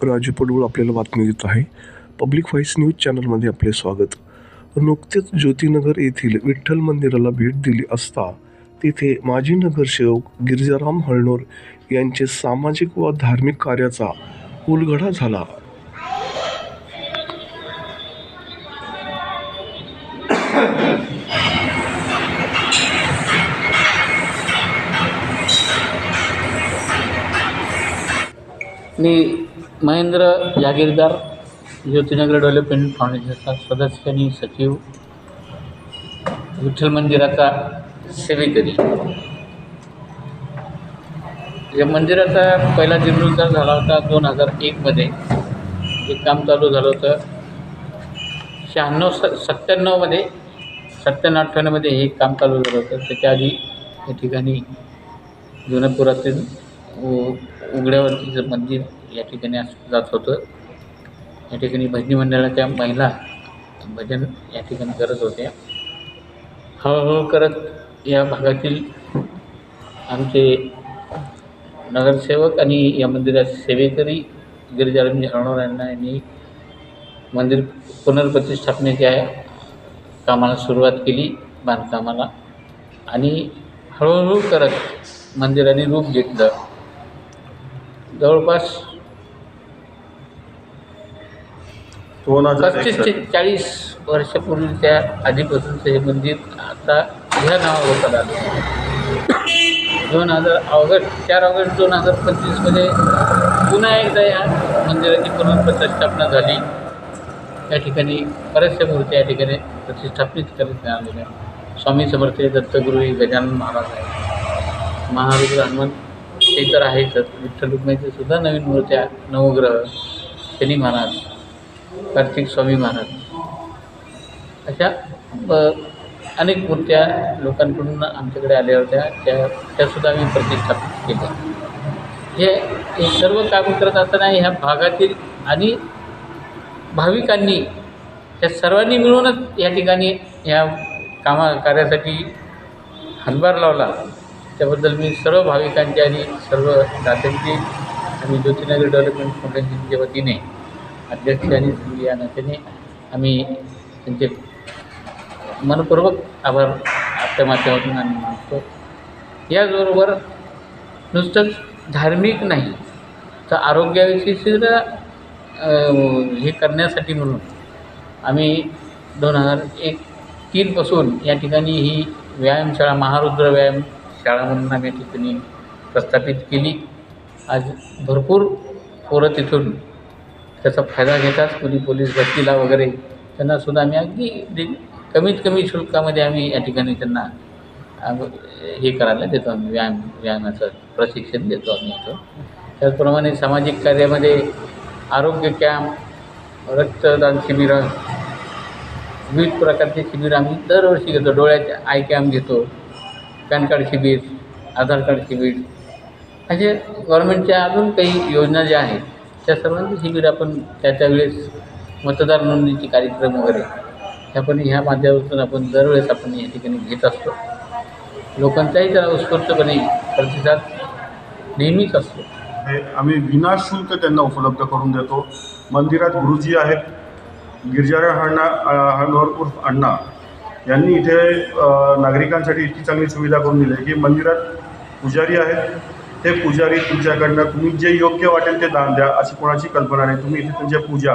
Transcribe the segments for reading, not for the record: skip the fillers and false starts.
राजू पडवळ आपल्याला बातमी देत आहे. पब्लिक व्हॉइस न्यूज चॅनलमध्ये आपले स्वागत. नुकतेच ज्योतिनगर येथील विठ्ठल मंदिराला भेट दिली असता तिथे माजी नगरसेवक गिरिजाराम हळनोर यांचे सामाजिक व धार्मिक कार्याचा उलगडा झाला. मी महेंद्र जागीरदार, ज्योतिनगर डेव्हलपमेंट फाउंडेशनचा सदस्य आणि सचिव, विठ्ठल मंदिराचा सेवेकरी. या मंदिराचा पहिला जीर्णोद्धार झाला होता 2001मध्ये. हे काम चालू झालं होतं 97मध्ये 97-98मध्ये हे काम चालू झालं होतं. त्याच्या आधी या ठिकाणी जुन्या पुरातन उघड्यावरतीचं मंदिर या ठिकाणी जात होतं. या ठिकाणी भजनी मंडळाच्या महिला भजन या ठिकाणी करत होत्या. हळूहळू करत या भागातील आमचे नगरसेवक आणि या मंदिराचे सेवेकरी गिरिजाराम हळनोर यांनी मंदिर पुनर्प्रतिष्ठापनेच्या कामाला सुरुवात केली, बांधकामाला. आणि हळूहळू करत मंदिराने रूप घेतलं. जवळपास 35 ते 40 वर्षापूर्वीच्या आधीपासूनचं हे मंदिर आता ह्या नावावर आलं. 4 ऑगस्ट 2025मध्ये पुन्हा एकदा या मंदिराची पुनर्प्रतिष्ठापना झाली. या ठिकाणी बऱ्याचशा मूर्त्या या ठिकाणी प्रतिष्ठापित करण्यात आलेल्या. स्वामी समर्थ दत्तगुरू गजानन महाराज आहे, महारुद्र हनुमान ते तर आहेतच. विठ्ठल रुक्माईचे सुद्धा नवीन मूर्त्या, नवग्रह, शनी महाराज, कार्तिक स्वामी महाराज, अशा अनेक मूर्त्या लोकांकडून आमच्याकडे आल्या होत्या. त्यासुद्धा आम्ही प्रतिष्ठापित केल्या. हे सर्व काम करत असताना ह्या भागातील आणि भाविकांनी या सर्वांनी मिळूनच या ठिकाणी ह्या कार्यासाठी हातभार लावला. त्याबद्दल मी सर्व भाविकांचे आणि सर्व दात्यांचे आणि ज्योतिनगर डेव्हलपमेंट फाउंडेशनच्या वतीने अध्यक्ष आणि या नात्याने आम्ही त्यांचे मनपूर्वक आभार आपल्या माध्यमातून आम्ही मानतो. याचबरोबर नुसतंच धार्मिक नाही तर आरोग्याविषयी सुद्धा हे करण्यासाठी म्हणून आम्ही 2001-03 पासून या ठिकाणी ही व्यायामशाळा, महारुद्र व्यायाम शाळा म्हणून आम्ही ठिकाणी प्रस्थापित केली. आज भरपूर पोरं तिथून त्याचा फायदा घेतात. कोणी पोलीस भरतीला वगैरे त्यांनासुद्धा आम्ही अगदी कमीत कमी शुल्कामध्ये आम्ही या ठिकाणी त्यांना हे करायला देतो. आम्ही व्यायामाचं प्रशिक्षण देतो आम्ही इथं. त्याचप्रमाणे सामाजिक कार्यामध्ये आरोग्य कॅम्प, रक्तदान शिबिरं, विविध प्रकारचे शिबिर आम्ही दरवर्षी घेतो. डोळ्याचे आय कॅम्प घेतो, पॅन कार्ड शिबिर, आधार कार्ड शिबिर, असे गव्हर्नमेंटच्या अजून काही योजना ज्या आहेत त्या सर्वांचे शिबिर आपण त्यावेळेस मतदार नोंदणीचे कार्यक्रम वगैरे आपण ह्या माध्यमातून आपण दरवेळेस आपण या ठिकाणी घेत असतो. लोकांचाही त्याला उत्स्फूर्तपणे प्रतिसाद नेहमीच असतो. आम्ही विनाशुल्क त्यांना उपलब्ध करून देतो. मंदिरात गुरुजी आहेत, गिरिजाराम हळनोर उर्फ अण्णा यांनी इथे नागरिकांसाठी इतकी चांगली सुविधा करून दिली आहे की मंदिरात पुजारी आहेत. ते पुजारी तुमच्याकडनं तुम्ही जे योग्य वाटेल ते दान द्या, अशी कोणाची कल्पना नाही. तुम्ही इथे तुमच्या पूजा,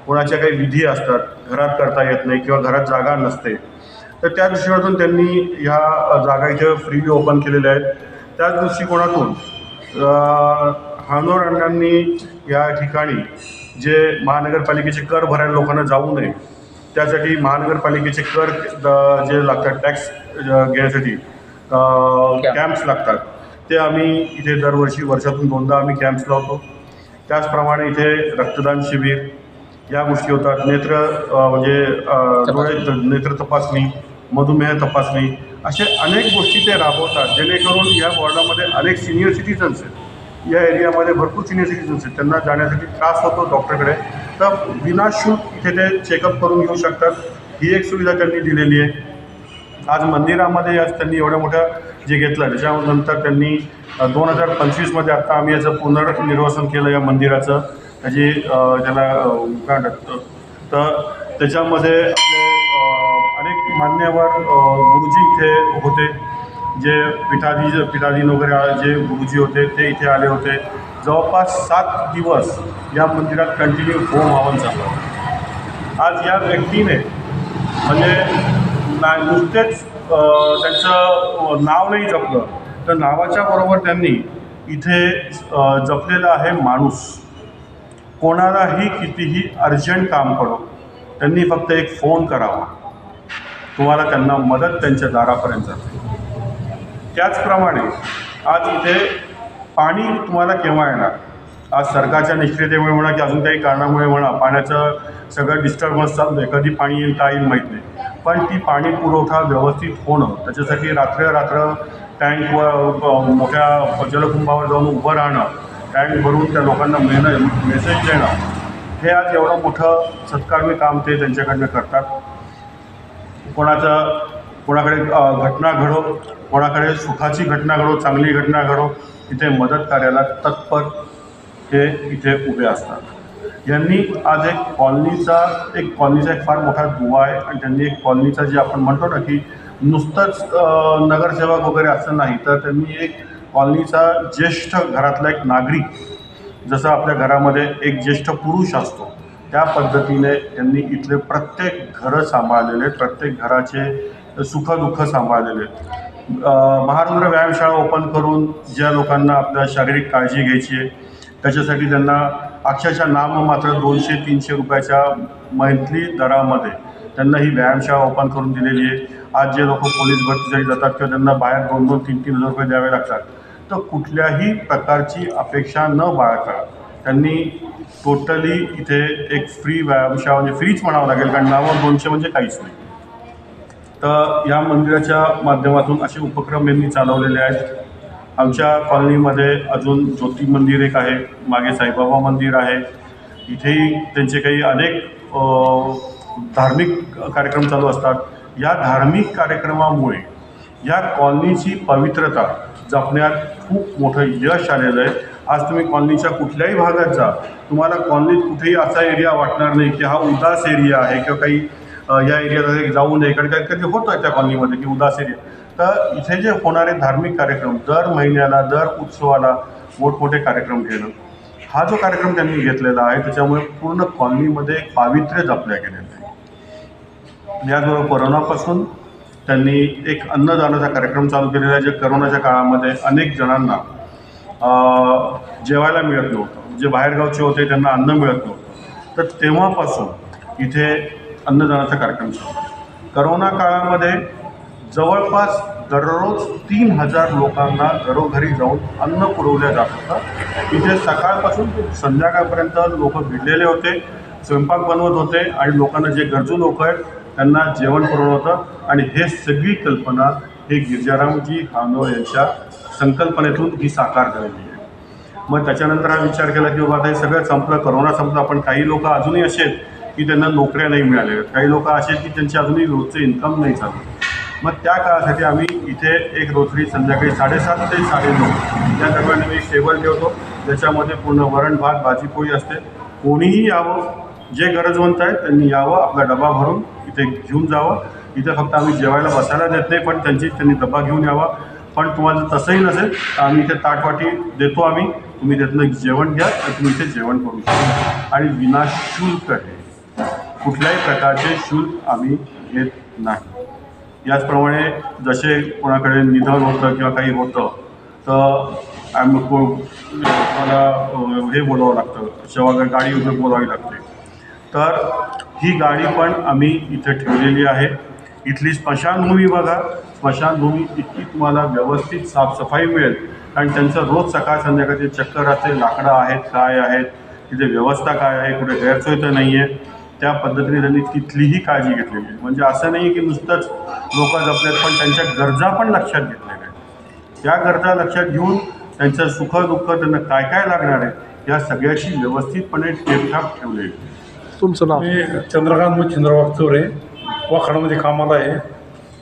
कोणाच्या काही विधी असतात, घरात करता येत नाही किंवा घरात जागा नसते, तर त्या दृष्टिकोनातून त्यांनी ह्या जागा इथं फ्रीली ओपन केलेल्या आहेत. त्याच दृष्टिकोनातून हळनोर अण्णांनी या ठिकाणी जे महानगरपालिकेचे कर भरायला लोकांना जाऊ नये त्यासाठी महानगरपालिकेचे कर जे लागतात टॅक्स घेण्यासाठी कॅम्प्स लागतात, ते आम्ही इथे दरवर्षी वर्षातून 2दा आम्ही कॅम्प्स लावतो. त्याचप्रमाणे इथे रक्तदान शिबिर या गोष्टी होतात. नेत्र तपासणी, मधुमेह तपासणी, असे अनेक गोष्टी ते राबवतात जेणेकरून या वॉर्डामध्ये अनेक सिनियर सिटीजन्स आहेत. या एरियामध्ये भरपूर सिनियर सिटीजन्स आहेत, त्यांना जाण्यासाठी त्रास होतो डॉक्टरकडे, तर विनाशुल्क इथे ते चेकअप करून घेऊ शकतात. ही एक सुविधा त्यांनी दिलेली आहे. आज मंदिरामध्ये आज त्यांनी एवढ्या मोठ्या जे घेतलं त्याच्यानंतर त्यांनी 2025मध्ये आत्ता आम्ही याचं पुनर्निर्वसन केलं या मंदिराचं. त्याची त्याला काय म्हणतात, तर त्याच्यामध्ये आपले अनेक मान्यवर गुरुजी इथे होते, जे पीठाधीन वगैरे जे गुरुजी होते ते इथे आले होते. जवळपास 7 दिवस या मंदिरात कंटिन्यू होम हवन चाललं. आज या व्यक्तीने म्हणजे नुसतेच त्यांचं नाव नाही जपलं, तर नावाच्या बरोबर त्यांनी इथे जपलेलं आहे माणूस. कोणालाही कितीही अर्जंट काम पडो, त्यांनी फक्त एक फोन करावा, तुम्हाला त्यांना मदत त्यांच्या दारापर्यंत जाते. त्याचप्रमाणे आज इथे पाणी तुम्हाला केव्हा येणार, आज सरकारच्या निष्क्रियतेमुळे म्हणा की अजून काही कारणामुळे म्हणा, पाण्याचं सगळं डिस्टर्बन्स चालू आहे. कधी पाणी येईल काय येईल माहीत नाही, पण ती पाणी पुरवठा व्यवस्थित होणं, त्याच्यासाठी रात्र टँकवर मोठ्या जलकुंभावर जाऊन उभं राहणं, टँक भरून त्या लोकांना मेसेज देणं, हे आज एवढं मोठं सत्कारमी काम ते त्यांच्याकडनं करतात. कोणाकडे घटना घडो, कोणाकडे सुखाची घटना घडो, चांगली घटना घडो, इथे मदत कार्याला तत्पर हे इथे उभे असतात. यांनी आज एक कॉलनीचा एक फार मोठा दुवा आहे, आणि त्यांनी एक कॉलनीचा जे आपण म्हणतो ना की नुसतंच नगरसेवक वगैरे असं नाही, तर त्यांनी एक कॉलनीचा ज्येष्ठ घरातला एक नागरिक, जसं आपल्या घरामध्ये एक ज्येष्ठ पुरुष असतो त्या पद्धतीने त्यांनी इथले प्रत्येक घरं सांभाळलेले, प्रत्येक घराचे सुखदुःख सांभाळलेले. महारुद्र व्यायामशाळा ओपन करून ज्या लोकांना आपल्या शारीरिक काळजी घ्यायची आहे, त्याच्यासाठी त्यांना अक्षरशः नाममात्र 200-300 रुपयाच्या मंथली दरामध्ये त्यांना ही व्यायामशाळा ओपन करून दिलेली आहे. आज जे लोक पोलीस भरतीसाठी जातात किंवा त्यांना बाहेर 2-3 हजार रुपये द्यावे लागतात, तर कुठल्याही प्रकारची अपेक्षा न बाळगता त्यांनी टोटली इथे एक फ्री व्यायामशाळा, म्हणजे फ्रीच म्हणावं लागेल, कारण नावावर 200 म्हणजे काहीच नाही. तर या मंदिराच्या माध्यमातून असे उपक्रम यांनी चालवलेले आहेत. आमच्या कॉलनीमध्ये अजून ज्योती मंदिर एक आहे, मागे साईबाबा मंदिर आहे. इथेही त्यांचे काही अनेक धार्मिक कार्यक्रम चालू असतात. या धार्मिक कार्यक्रमामुळे या कॉलनीची पवित्रता जपण्यात खूप मोठं यश आलेलं आहे. आज तुम्ही कॉलनीच्या कुठल्याही भागात जा, तुम्हाला कॉलनीत कुठेही असा एरिया वाटणार नाही की हा उदास एरिया आहे किंवा काही या एरियाला जाऊ नये, कारण कधी होतं आहे त्या कॉलनीमध्ये की उदास एरिया. तर इथे जे होणारे धार्मिक कार्यक्रम, दर महिन्याला दर उत्सवाला मोठमोठे कार्यक्रम घेणं, हा जो कार्यक्रम त्यांनी घेतलेला आहे त्याच्यामुळे पूर्ण कॉलनीमध्ये एक पावित्र्य जपल्या गेलेलं आहे. याचबरोबर कोरोनापासून त्यांनी एक अन्नदानाचा कार्यक्रम चालू केलेला आहे. जे करोनाच्या काळामध्ये अनेक जणांना जेवायला मिळत नव्हतं, जे बाहेरगावचे होते त्यांना अन्न मिळत नव्हतं, तर तेव्हापासून इथे अन्नदानाचा कार्यक्रम चालू. करोना काळामध्ये जवळपास दररोज 3000 लोकांना घरोघरी जाऊन अन्न पुरवलं जात होतं. इथे सकाळपासून संध्याकाळपर्यंत लोक भिडलेले होते, स्वयंपाक बनवत होते आणि लोकांना जे गरजू लोक आहेत त्यांना जेवण पुरवणं होतं. आणि हे सगळी कल्पना हे गिरजारामजी हानोळ यांच्या संकल्पनेतून ही साकार झालेली आहे. मग त्याच्यानंतर हा विचार केला की बाबा आता हे सगळं संपलं, करोना संपलं, पण काही लोक अजूनही असे आहेत की त्यांना नोकऱ्या नाही मिळाल्या, काही लोक असे आहेत की त्यांची अजूनही रोजचं इन्कम नाही चालू. मग त्या काळासाठी आम्ही इथे एक रोजरी संध्याकाळी 7:30 ते 9:30 या दरम्यान आम्ही एक टेबल ठेवतो, ज्याच्यामध्ये पूर्ण वरण भात भाजीपोळी असते. कोणीही यावं, जे गरजवंत आहेत त्यांनी यावं, आपला डबा भरून इथे घेऊन जावं. इथे फक्त आम्ही जेवायला बसायला देत नाही, पण त्यांनी डबा घेऊन यावा. पण तुम्हाला तसंही नसेल तर आम्ही इथे ताटवाटी देतो, आम्ही तुम्ही त्यातनं जेवण घ्या आणि तुम्ही इथे जेवण करू शकता. आणि विनाशुल्क आहे, कुठल्याही प्रकारचे शुल्क आम्ही घेत नाही. याचप्रमाणे जसे कोणाकडे निधन होतं किंवा काही होतं तर मला हे बोलावं लागतं, सेवागाडी गाडी वगैरे बोलावी लागते. तर ही गाडी पण आम्ही इथे ठेवलेली आहे. इथली स्मशानभूमी बघा, स्मशानभूमी इतकी तुम्हाला व्यवस्थित साफसफाई मिळेल, कारण त्यांचं रोज सकाळ संध्याकाळचे चक्कर असते, लाकडं आहेत, काय आहेत, तिथे व्यवस्था काय आहे, कुठे गैरसोय तर नाही आहे, त्या पद्धतीने त्यांनी तिथलीही काळजी घेतलेली आहे. म्हणजे असं नाही की नुसतंच लोक जपलेत, पण त्यांच्या गरजा पण लक्षात घेतलेल्या आहेत. त्या गरजा लक्षात घेऊन त्यांचं सुखदुःख, त्यांना काय काय लागणार आहे या सगळ्याची व्यवस्थितपणे टेपठाप ठेवलेली. तुमचं नाव? मी चंद्रकांत मच्छिंद्रराव चोरे, वाखाडामध्ये कामाला आहे.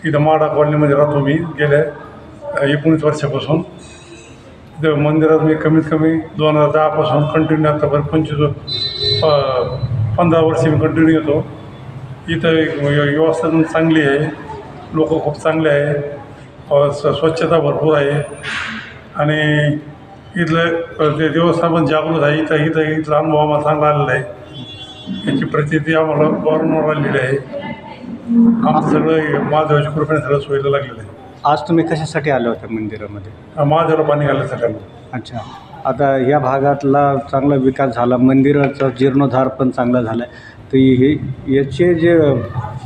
इथं माडा कॉलनीमध्ये राहतो मी गेल्या 19 वर्षापासून. त्या मंदिरात मी कमीत कमी 2010पासून कंटिन्यू आतापर्यंत 15 वर्ष मी कंटिन्यू येतो. इथं व्यवस्था पण चांगली आहे, लोक खूप चांगले आहे, स्वच्छता भरपूर आहे आणि इथलं ते देवस्थान पण जागृत आहे. इथला अनुभव आम्हाला चांगला आलेला आहे. याची प्रचिती आम्हाला वारंवार आलेली आहे. आमचं सगळं महादेवाच्या कृपेने सगळं सोयीला लागलेलं आहे. आज तुम्ही कशासाठी आले होते मंदिरामध्ये? महादेवाला पाणी घालण्यासाठी आलो. अच्छा. आता या भागातला चांगला विकास झाला, मंदिराचा जीर्णोद्धार पण चांगला झाला आहे. तर हे याचे जे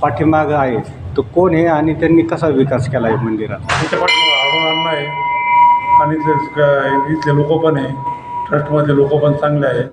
पाठीमागं आहे तो कोण आहे आणि त्यांनी कसा विकास केला आहे मंदिरात? त्याच्या पाठीमागं अरुण अण्णा आहे आणि इथले लोक पण आहे, ट्रस्टमधले लोक पण चांगले आहे.